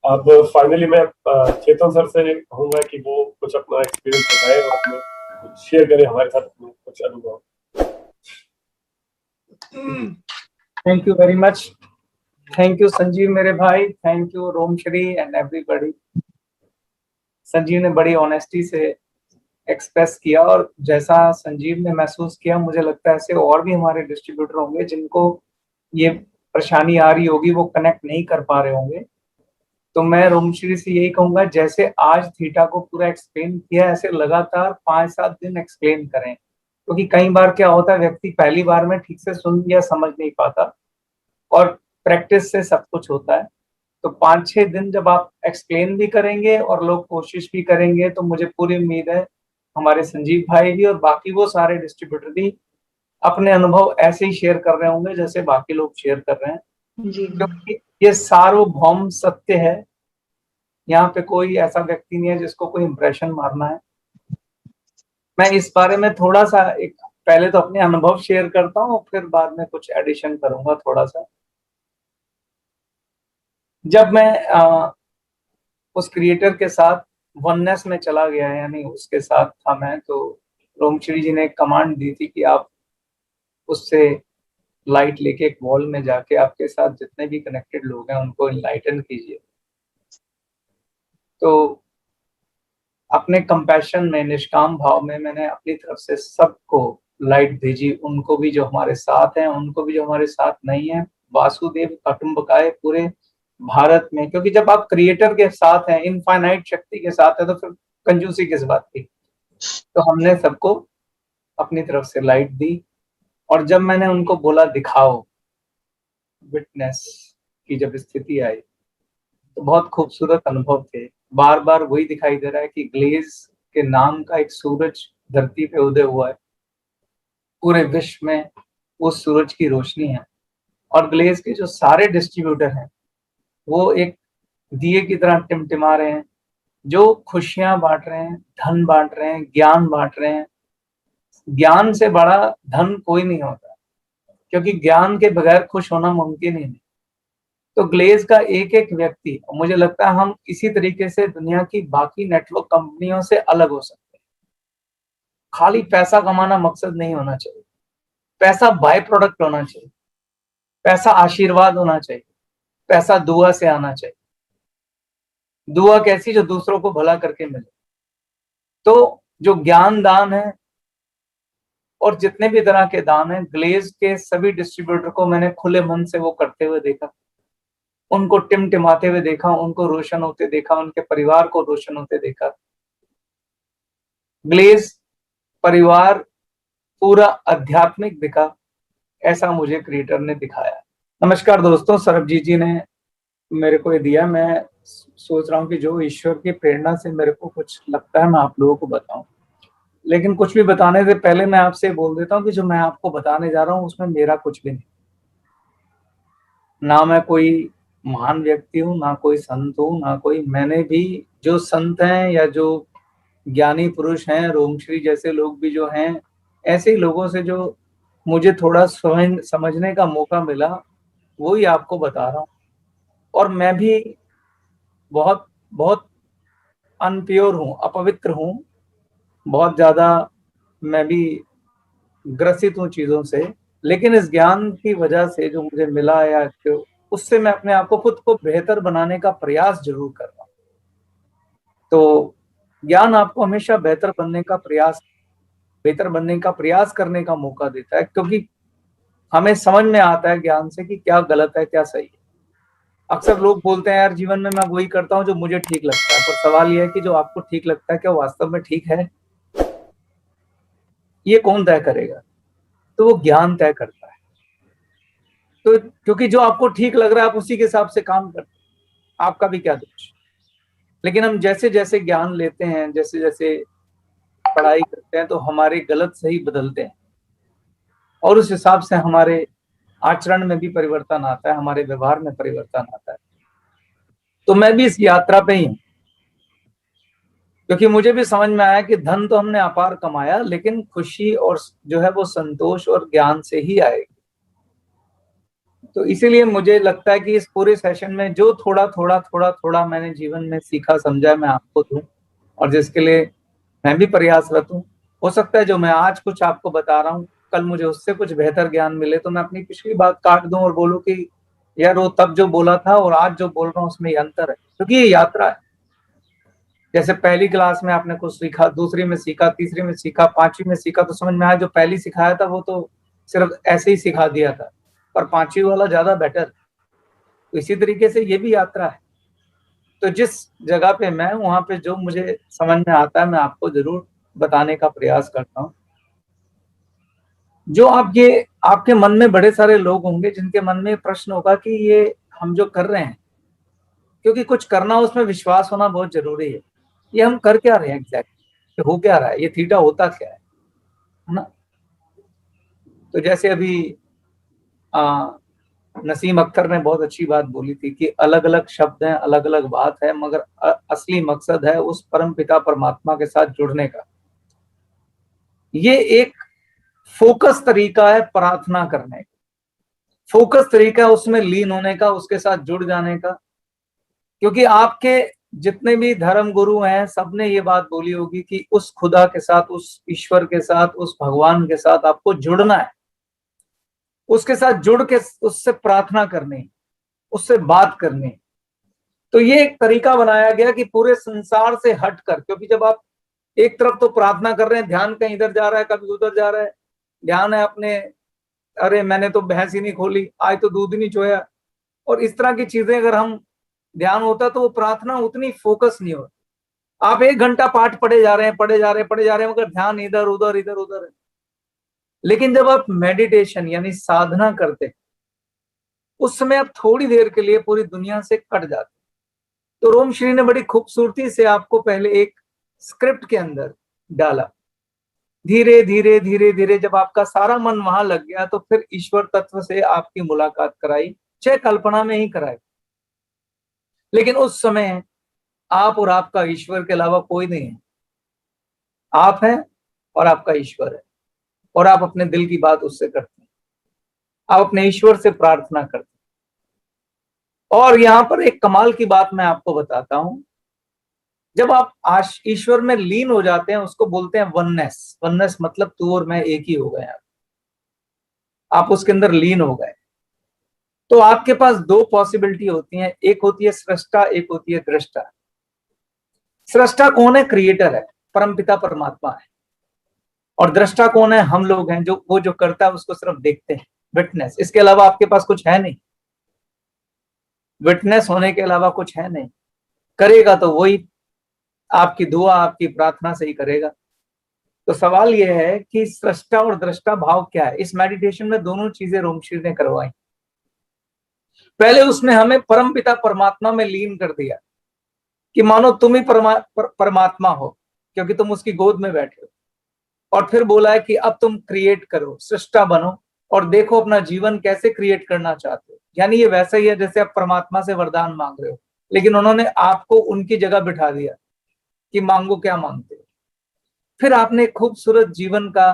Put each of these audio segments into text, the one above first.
अब फाइनली मैं चेतन सर से कहूंगा कि वो कुछ अपना एक्सपीरियंस बताएं और अपने कुछ शेयर करें हमारे साथ अपने कुछ अनुभव। Thank you very much. Thank you Sanjeev मेरे भाई, thank you Romshree and everybody. Sanjeev ने बड़ी ऑनेस्टी से एक्सप्रेस किया और जैसा संजीव ने महसूस किया, मुझे लगता है ऐसे और भी हमारे डिस्ट्रीब्यूटर होंगे जिनको ये परेशानी आ रही होगी, वो कनेक्ट नहीं कर पा रहे होंगे। तो मैं रोमश्री से यही कहूंगा, जैसे आज थीटा को पूरा एक्सप्लेन किया, ऐसे लगातार 5-7 दिन एक्सप्लेन करें, क्योंकि कई बार क्या होता है, व्यक्ति पहली बार में ठीक से सुन या समझ नहीं पाता, और प्रैक्टिस से सब कुछ होता है। तो 5-6 दिन जब आप एक्सप्लेन भी करेंगे और लोग कोशिश भी करेंगे, तो मुझे पूरी उम्मीद है हमारे संजीव भाई भी और बाकी वो सारे डिस्ट्रीब्यूटर भी अपने अनुभव ऐसे ही शेयर कर रहे होंगे जैसे बाकी लोग शेयर कर रहे हैं जी। क्योंकि ये सार्वभौम सत्य है। यहाँ पे कोई ऐसा व्यक्ति नहीं है जिसको कोई इंप्रेशन मारना है। मैं इस बारे में थोड़ा सा एक पहले तो अपने अनुभव शेयर करता हूँ, फिर बाद में कुछ एडिशन करूंगा थोड़ा सा। जब मैं उस क्रिएटर के साथ वननेस में चला गया, यानी उसके साथ था मैं, तो रोमश्री जी ने एक कमांड दी थी कि आप उससे लाइट लेके एक वॉल में जाके आपके साथ जितने भी कनेक्टेड लोग हैं उनको इनलाइटन कीजिए। तो अपने कंपैशन में, निष्काम भाव में मैंने अपनी तरफ से सबको लाइट भेजी, उनको भी जो हमारे साथ हैं, उनको भी जो हमारे साथ नहीं है। वासुदेव कुटुंबकाय पूरे भारत में, क्योंकि जब आप क्रिएटर के साथ हैं, इनफाइनाइट शक्ति के साथ है, तो फिर कंजूसी किस बात की। तो हमने सबको अपनी तरफ से लाइट दी, और जब मैंने उनको बोला दिखाओ विटनेस की जब स्थिति आई, तो बहुत खूबसूरत अनुभव थे। बार बार वही दिखाई दे रहा है कि ग्लेज के नाम का एक सूरज धरती पे उदय हुआ है, पूरे विश्व में उस सूरज की रोशनी है। और ग्लेज के जो सारे डिस्ट्रीब्यूटर हैं वो एक दिए की तरह टिमटिमा रहे हैं, जो खुशियां बांट रहे हैं, धन बांट रहे हैं, ज्ञान बांट रहे हैं। ज्ञान से बड़ा धन कोई नहीं होता, क्योंकि ज्ञान के बगैर खुश होना मुमकिन ही नहीं। तो ग्लेज का एक एक व्यक्ति, मुझे लगता है हम इसी तरीके से दुनिया की बाकी नेटवर्क कंपनियों से अलग हो सकते हैं। खाली पैसा कमाना मकसद नहीं होना चाहिए, पैसा बाय प्रोडक्ट होना चाहिए, पैसा आशीर्वाद होना चाहिए, पैसा दुआ से आना चाहिए। दुआ कैसी, जो दूसरों को भला करके मिले। तो जो ज्ञान दान है और जितने भी तरह के दान हैं, ग्लेज के सभी डिस्ट्रीब्यूटर को मैंने खुले मन से वो करते हुए देखा, उनको टिमटिमाते हुए देखा, उनको रोशन होते देखा, उनके परिवार को रोशन होते देखा। ग्लेज परिवार पूरा आध्यात्मिक दिखा, ऐसा मुझे क्रिएटर ने दिखाया। नमस्कार दोस्तों, सरबजीत जी ने मेरे को ये दिया। मैं सोच रहा हूँ कि जो ईश्वर की प्रेरणा से मेरे को कुछ लगता है मैं आप लोगों को बताऊं, लेकिन कुछ भी बताने से पहले मैं आपसे बोल देता हूँ कि जो मैं आपको बताने जा रहा हूँ उसमें मेरा कुछ भी नहीं। ना मैं कोई महान व्यक्ति हूँ, ना कोई संत हूँ, ना कोई, मैंने भी जो संत हैं या जो ज्ञानी पुरुष हैं, रोमश्री जैसे लोग भी जो हैं, ऐसे ही लोगों से जो मुझे थोड़ा समझने का मौका मिला, वो ही आपको बता रहा हूँ। और मैं भी बहुत बहुत अनप्योर हूँ, अपवित्र हूँ, बहुत ज्यादा मैं भी ग्रसित हूँ चीजों से, लेकिन इस ज्ञान की वजह से जो मुझे मिला, या जो उससे मैं अपने आप को, खुद को बेहतर बनाने का प्रयास जरूर कर रहा हूँ। तो ज्ञान आपको हमेशा बेहतर बनने का प्रयास करने का मौका देता है, क्योंकि हमें समझ में आता है ज्ञान से कि क्या गलत है क्या सही है। अक्सर लोग बोलते हैं यार जीवन में मैं वही करता हूँ जो मुझे ठीक लगता है, पर सवाल यह है कि जो आपको ठीक लगता है क्या वास्तव में ठीक है? ये कौन तय करेगा? तो वो ज्ञान तय करता है। तो क्योंकि जो आपको ठीक लग रहा है आप उसी के हिसाब से काम करते हैं, आपका भी क्या दोष। लेकिन हम जैसे जैसे ज्ञान लेते हैं, जैसे जैसे पढ़ाई करते हैं, तो हमारे गलत सही बदलते हैं, और उस हिसाब से हमारे आचरण में भी परिवर्तन आता है, हमारे व्यवहार में परिवर्तन आता है। तो मैं भी इस यात्रा पे ही हूं, क्योंकि मुझे भी समझ में आया कि धन तो हमने अपार कमाया, लेकिन खुशी और जो है वो संतोष और ज्ञान से ही आएगी। तो इसीलिए मुझे लगता है कि इस पूरे सेशन में जो थोड़ा थोड़ा थोड़ा थोड़ा मैंने जीवन में सीखा समझा मैं आपको दूं, और जिसके लिए मैं भी प्रयासरत हूँ। हो सकता है जो मैं आज कुछ आपको बता रहा हूँ कल मुझे उससे कुछ बेहतर ज्ञान मिले, तो मैं अपनी पिछली बात काट दूं और बोलूं कि यार वो तब जो बोला था और आज जो बोल रहा हूँ उसमें ये अंतर है, क्योंकि ये यात्रा है। जैसे पहली क्लास में आपने कुछ सीखा, दूसरी में सीखा, तीसरी में सीखा, पांचवी में सीखा, तो समझ में आया जो पहली सिखाया था वो तो सिर्फ ऐसे ही सिखा दिया था, पर पांचवी वाला ज्यादा बेटर। तो इसी तरीके से ये भी यात्रा है। तो जिस जगह पे मैं हूं वहां पे जो मुझे समझ में आता है मैं आपको जरूर बताने का प्रयास करता हूँ। जो आपके मन में बड़े सारे लोग होंगे जिनके मन में प्रश्न होगा कि ये हम जो कर रहे हैं, क्योंकि कुछ करना उसमें विश्वास होना बहुत जरूरी है, ये हम कर क्या रहे हैं एग्जैक्ट, हो क्या रहा है, ये थीटा होता क्या है ना। तो जैसे अभी नसीम अख्तर ने बहुत अच्छी बात बोली थी कि अलग अलग शब्द हैं, अलग अलग बात है, मगर असली मकसद है उस परम पिता परमात्मा के साथ जुड़ने का। ये एक फोकस तरीका है प्रार्थना करने का, फोकस तरीका है उसमें लीन होने का, उसके साथ जुड़ जाने का। क्योंकि आपके जितने भी धर्म गुरु हैं सबने ये बात बोली होगी कि उस खुदा के साथ, उस ईश्वर के साथ, उस भगवान के साथ आपको जुड़ना है, उसके साथ जुड़ के उससे प्रार्थना करनी, उससे बात करनी। तो ये एक तरीका बनाया गया कि पूरे संसार से हटकर, क्योंकि जब आप एक तरफ तो प्रार्थना कर रहे हैं, ध्यान कहीं इधर जा रहा है कभी उधर जा रहा है, ध्यान है अपने, अरे मैंने तो भैंस ही नहीं खोली, आज तो दूध ही नहीं चोया, और इस तरह की चीजें अगर हम ध्यान होता तो वो प्रार्थना उतनी फोकस नहीं होती। आप 1 घंटा पाठ पढ़े जा रहे हैं, पढ़े जा रहे हैं, पढ़े जा रहे हैं, मगर ध्यान इधर उधर इधर उधर है। लेकिन जब आप मेडिटेशन यानी साधना करते हैं उस समय आप थोड़ी देर के लिए पूरी दुनिया से कट जाते। तो रोम श्री ने बड़ी खूबसूरती से आपको पहले एक स्क्रिप्ट के अंदर डाला, धीरे धीरे धीरे धीरे जब आपका सारा मन वहां लग गया तो फिर ईश्वर तत्व से आपकी मुलाकात कराई, चाहे कल्पना में ही कराई। लेकिन उस समय आप और आपका ईश्वर के अलावा कोई नहीं है, आप हैं और आपका ईश्वर है, और आप अपने दिल की बात उससे करते हैं, आप अपने ईश्वर से प्रार्थना करते हैं। और यहां पर एक कमाल की बात मैं आपको बताता हूं, जब आप ईश्वर में लीन हो जाते हैं उसको बोलते हैं वननेस। वननेस मतलब तू और मैं एक ही हो गए, आप उसके अंदर लीन हो गए। तो आपके पास दो पॉसिबिलिटी होती हैं, एक होती है सृष्टा, एक होती है दृष्टा। सृष्टा कौन है? क्रिएटर है, परमपिता परमात्मा है। और दृष्टा कौन है? हम लोग हैं, जो वो जो करता है उसको सिर्फ देखते हैं, विटनेस। इसके अलावा आपके पास कुछ है नहीं, विटनेस होने के अलावा कुछ है नहीं। करेगा तो वही आपकी दुआ, आपकी प्रार्थना से ही करेगा। तो सवाल यह है कि सृष्टा और दृष्टा भाव क्या है। इस मेडिटेशन में दोनों चीजें रोमशीर ने करवाई। पहले उसने हमें परमपिता परमात्मा में लीन कर दिया कि मानो तुम ही परमात्मा हो, क्योंकि तुम उसकी गोद में बैठे हो। और फिर बोला है कि अब तुम क्रिएट करो, सृष्टा बनो, और देखो अपना जीवन कैसे क्रिएट करना चाहते हो। यानी ये वैसा ही है जैसे आप परमात्मा से वरदान मांग रहे हो, लेकिन उन्होंने आपको उनकी जगह बिठा दिया कि मांगो क्या मांगते हो। फिर आपने खूबसूरत जीवन का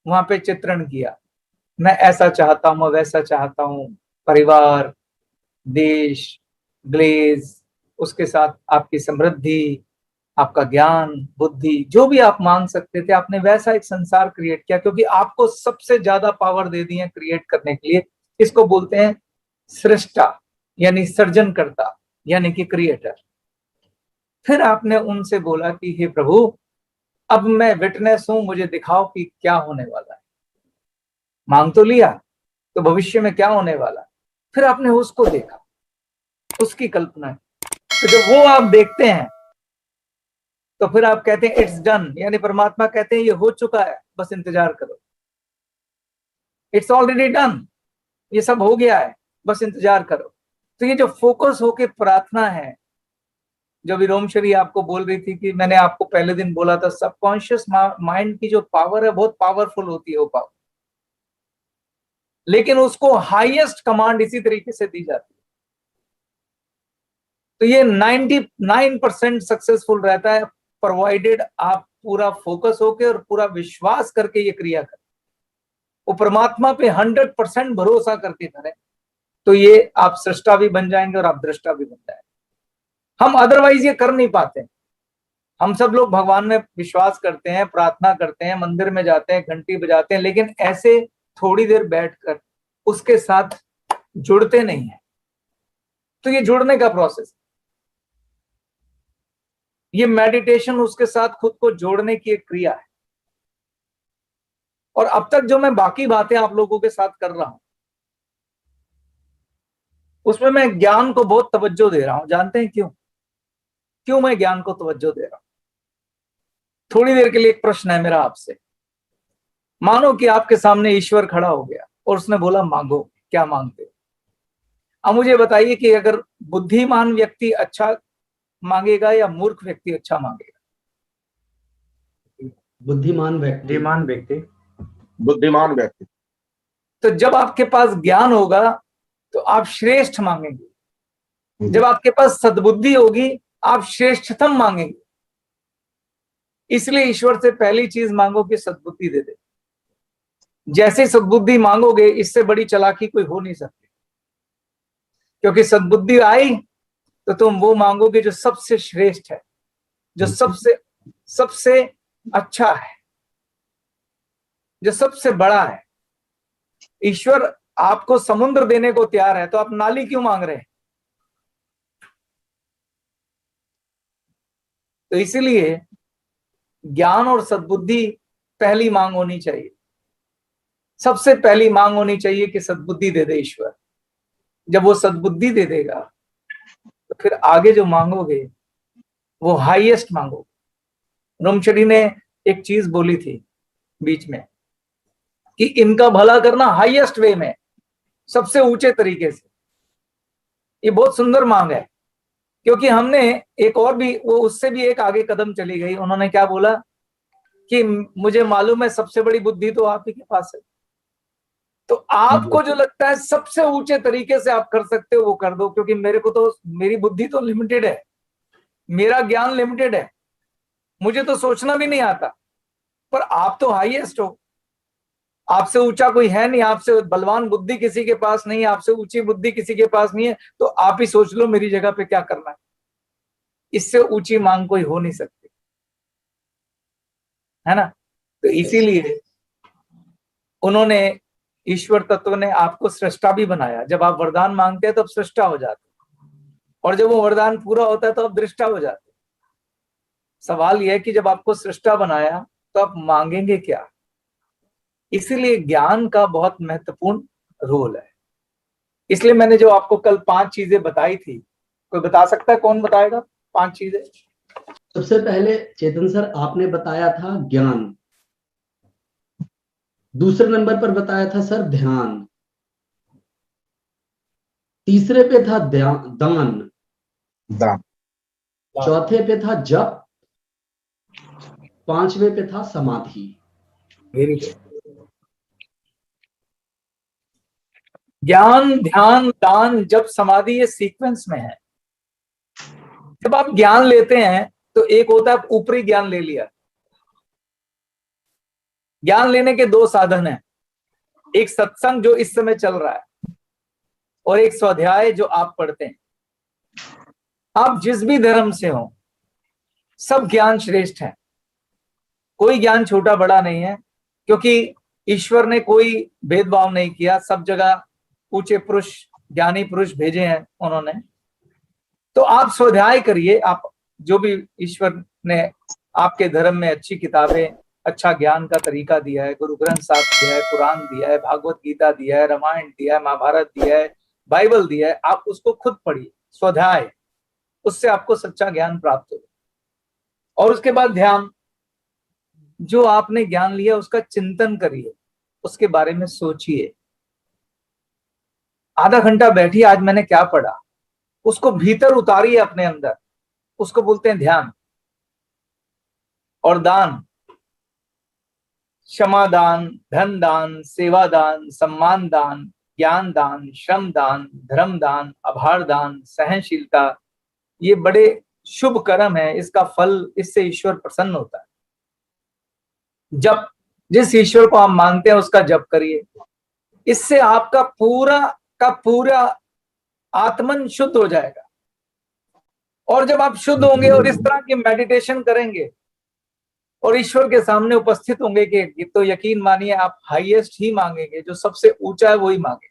वहां पे चित्रण किया, मैं ऐसा चाहता हूं, वैसा चाहता हूं, परिवार, देश, ग्लेज, उसके साथ आपकी समृद्धि, आपका ज्ञान, बुद्धि, जो भी आप मांग सकते थे, आपने वैसा एक संसार क्रिएट किया, क्योंकि आपको सबसे ज्यादा पावर दे दी है क्रिएट करने के लिए। इसको बोलते हैं सृष्टा, यानी सर्जनकर्ता, यानी कि क्रिएटर। फिर आपने उनसे बोला कि हे प्रभु, अब मैं विटनेस हूं, मुझे दिखाओ कि क्या होने वाला है। मांग तो लिया, तो भविष्य में क्या होने वाला। फिर आपने उसको देखा, उसकी कल्पना। तो जब वो आप देखते हैं तो फिर आप कहते हैं इट्स डन, यानी परमात्मा कहते हैं ये हो चुका है, बस इंतजार करो। इट्स ऑलरेडी डन, ये सब हो गया है, बस इंतजार करो। तो ये जो फोकस होके प्रार्थना है, जो भी रोमशरी आपको बोल रही थी कि मैंने आपको पहले दिन बोला था, सबकॉन्शियस माइंड की जो पावर है बहुत पावरफुल होती है वो पावर, लेकिन उसको हाईएस्ट कमांड इसी तरीके से दी जाती है। तो ये 99% सक्सेसफुल रहता है, प्रोवाइडेड आप पूरा फोकस होके और पूरा विश्वास करके ये क्रिया करें, वो परमात्मा पे 100% भरोसा करके करें। तो ये आप सृष्टा भी बन जाएंगे और आप दृष्टा भी बन जाएंगे। हम अदरवाइज ये कर नहीं पाते। हम सब लोग भगवान में विश्वास करते हैं, प्रार्थना करते हैं, मंदिर में जाते हैं, घंटी बजाते हैं, लेकिन ऐसे थोड़ी देर बैठकर उसके साथ जुड़ते नहीं है। तो ये जुड़ने का प्रोसेस, ये मेडिटेशन उसके साथ खुद को जोड़ने की एक क्रिया है। और अब तक जो मैं बाकी बातें आप लोगों के साथ कर रहा हूं, उसमें मैं ज्ञान को बहुत तवज्जो दे रहा हूं। जानते हैं क्यों मैं ज्ञान को तवज्जो दे रहा हूं? थोड़ी देर के लिए एक प्रश्न है मेरा आपसे। मानो कि आपके सामने ईश्वर खड़ा हो गया और उसने बोला मांगो, क्या मांगते हो? अब मुझे बताइए कि अगर बुद्धिमान व्यक्ति अच्छा मांगेगा या मूर्ख व्यक्ति अच्छा मांगेगा? बुद्धिमान व्यक्ति। बुद्धिमान व्यक्ति। तो जब आपके पास ज्ञान होगा तो आप श्रेष्ठ मांगेंगे। जब आपके पास सद्बुद्धि होगी आप श्रेष्ठतम मांगेंगे। इसलिए ईश्वर से पहली चीज मांगो कि सद्बुद्धि दे दे। जैसे सद्बुद्धि मांगोगे, इससे बड़ी चालाकी कोई हो नहीं सकती, क्योंकि सद्बुद्धि आई तो तुम वो मांगोगे जो सबसे श्रेष्ठ है, जो सबसे अच्छा है, जो सबसे बड़ा है। ईश्वर आपको समुद्र देने को तैयार है, तो आप नाली क्यों मांग रहे हैं? तो इसीलिए ज्ञान और सद्बुद्धि पहली मांग होनी चाहिए। सबसे पहली मांग होनी चाहिए कि सद्बुद्धि दे दे ईश्वर। जब वो सद्बुद्धि दे देगा तो फिर आगे जो मांगोगे वो हाईएस्ट मांगोगे। ब्रह्मचरी ने एक चीज बोली थी बीच में कि इनका भला करना हाईएस्ट वे में, सबसे ऊंचे तरीके से। ये बहुत सुंदर मांग है, क्योंकि हमने एक और भी, वो उससे भी एक आगे कदम चली गई। उन्होंने क्या बोला कि मुझे मालूम है सबसे बड़ी बुद्धि तो आप ही के पास है, तो आपको जो लगता है सबसे ऊंचे तरीके से आप कर सकते हो वो कर दो, क्योंकि मेरे को तो, मेरी बुद्धि तो लिमिटेड है, मेरा ज्ञान लिमिटेड है, मुझे तो सोचना भी नहीं आता। पर आप तो हाईएस्ट हो, आपसे ऊंचा कोई है नहीं, आपसे बलवान बुद्धि किसी के पास नहीं है, आपसे ऊंची बुद्धि किसी के पास नहीं है, तो आप ही सोच लो मेरी जगह पे क्या करना है। इससे ऊंची मांग कोई हो नहीं सकती, है ना? तो इसीलिए उन्होंने, ईश्वर तत्व ने आपको सृष्टा भी बनाया। जब आप वरदान मांगते हैं तब सृष्टा हो जाते हैं, और जब वो वरदान पूरा होता है तो आप दृष्टा हो जाते हैं। सवाल यह है कि जब आपको सृष्टा बनाया तो आप मांगेंगे क्या? इसीलिए ज्ञान का बहुत महत्वपूर्ण रोल है। इसलिए मैंने जो आपको कल 5 चीजें बताई थी, कोई बता सकता है? कौन बताएगा 5 चीजें? सबसे पहले चेतन सर आपने बताया था ज्ञान, दूसरे नंबर पर बताया था सर ध्यान, तीसरे पे था दान, चौथे पे था जप, पांचवे पे था समाधि। Very good. ज्ञान, ध्यान, दान, जप, समाधि, ये सीक्वेंस में है। जब आप ज्ञान लेते हैं तो एक होता है ऊपरी ज्ञान ले लिया। ज्ञान लेने के 2 साधन हैं, एक सत्संग जो इस समय चल रहा है, और एक स्वाध्याय जो आप पढ़ते हैं। आप जिस भी धर्म से हो, सब ज्ञान श्रेष्ठ है, कोई ज्ञान छोटा बड़ा नहीं है, क्योंकि ईश्वर ने कोई भेदभाव नहीं किया। सब जगह ऊंचे पुरुष, ज्ञानी पुरुष भेजे हैं उन्होंने। तो आप स्वाध्याय करिए। आप जो भी ईश्वर ने आपके धर्म में अच्छी किताबें, अच्छा ज्ञान का तरीका दिया है, गुरु ग्रंथ साहब दिया है, कुरान दिया है, भागवत गीता दिया है, रामायण दिया है, महाभारत दिया है, बाइबल दिया है, आप उसको खुद पढ़िए, स्वाध्याय, उससे आपको सच्चा ज्ञान प्राप्त होगा। और उसके बाद ध्यान, जो आपने ज्ञान लिया उसका चिंतन करिए, उसके बारे में सोचिए। आधा घंटा बैठिए, आज मैंने क्या पढ़ा, उसको भीतर उतारिए अपने अंदर, उसको बोलते हैं ध्यान। और दान, क्षमा दान, धन दान, सेवा दान, सम्मान दान, ज्ञान दान, श्रम दान, धर्म दान, आभार दान, सहनशीलता, ये बड़े शुभ कर्म है। इसका फल, इससे ईश्वर प्रसन्न होता है। जप, जिस ईश्वर को आप मानते हैं उसका जप करिए, इससे आपका पूरा आपका पूरा आत्मन शुद्ध हो जाएगा। और जब आप शुद्ध होंगे और इस तरह की मेडिटेशन करेंगे और ईश्वर के सामने उपस्थित होंगे कि तो यकीन मानिए आप हाईएस्ट ही मांगेंगे, जो सबसे ऊंचा है वही मांगेंगे।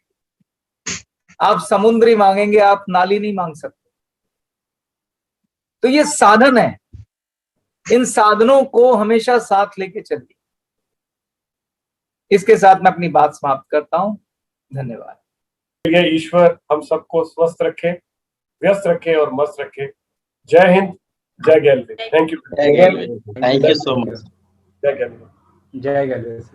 आप समुद्री मांगेंगे, आप नाली नहीं मांग सकते। तो ये साधन है, इन साधनों को हमेशा साथ लेके चलिए। इसके साथ मैं अपनी बात समाप्त करता हूं। धन्यवाद। ये ईश्वर हम सबको स्वस्थ रखे, व्यस्त रखे और मस्त रखे। जय हिंद, जय gallery. Thank you, thank you so much. जय गैलरी। जय गणेश।